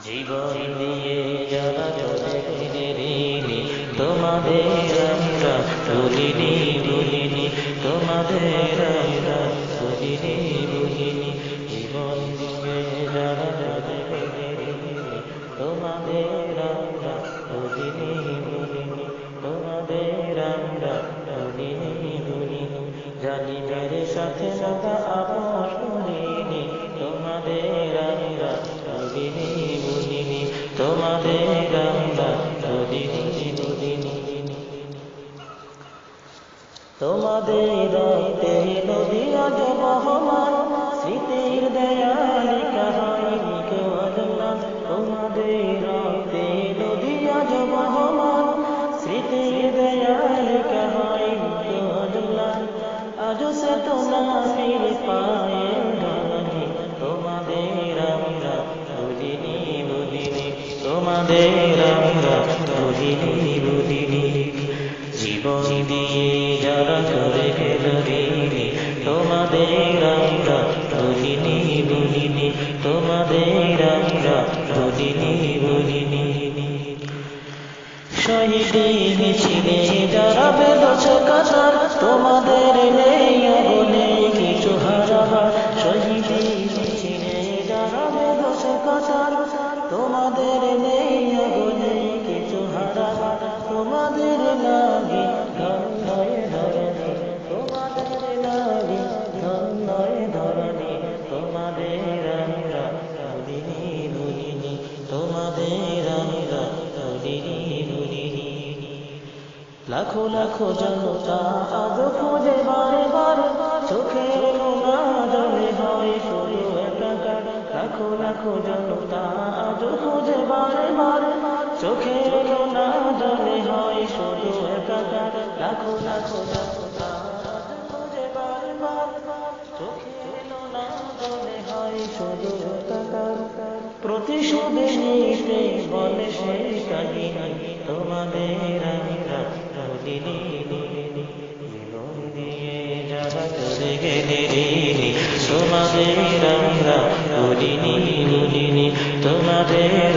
জীবন দিয়ে যারা চলে গেলে তোমাদের আমরা ভুলিনি ভুলিনি, তোমাদের আমরা ভুলিনি ভুলিনি। জীবন দিয়ে যারা চলে গেলে তোমাদের আমরা ভুলিনি ভুলিনি, তোমাদের আমরা ভুলিনি ভুলিনি। জালিমের সাথে সদা আপোষ করিনি, তোমাদের আমরা ভুলিনি ভুলিনি, তোমাদের আমরা ভুলিনি ভুলিনি। তোমাদের রক্তে নদী আজ বহমান, স্মৃতির দেয়ালে কাহাইনি কেউ আল্লাহ। তোমাদের রক্তে নদী আজ বহমান, স্মৃতির দেয়ালে কাহাইনি কেউ আল্লাহ। আজ সে তো না ফিরে পায়ে ঢালি, তোমাদের আমরা ভুলিনি ভুলিনি, তোমাদের আমরা ভুলিনি ভুলিনি। জীবন দিয়ে যারা চলে গেল রে তোমাদের আমরা ভুলিনি ভুলিনি, তোমাদের আমরা ভুলিনি ভুলিনি। শহীদি মিছিলে যারা বেঁধেছ কাতার, তোমাদের নেই বলে কিছু হারাবার। শহীদি মিছিলে যারা বেঁধেছ কাতার, তোমাদের নেই বলে কিছু হারাবার। তোমাদের লাগে ধন্যয় ধরণী, তোমাদের লাগে ধন্যয় ধরণী, তোমাদের আমরা ভুলিনি ভুলিনি, তোমাদের আমরা ভুলিনি ভুলিনি। লাখো লাখো জনতা আজ খোঁজে বারে বারে, চোখের কোনা জলে হয় শুধু একাকার। লাখো লাখো জনতা আজ খোঁজে বারে বারে, চোখের কোনা জলে হয় শুধু একাকার। লাখো লাখো জনতা আজ খোঁজে বারে বারে, চোখের কোনা জলে হয় শুধু একাকার। প্রতিশোধে নিতে বলে সেই কাহিনী, তোমাদের আমরা ভুলিনি ভুলিনি। জীবন দিয়ে যারা চলে গেলে তোমাদের আমরা ভুলিনি ভুলিনি, তোমাদের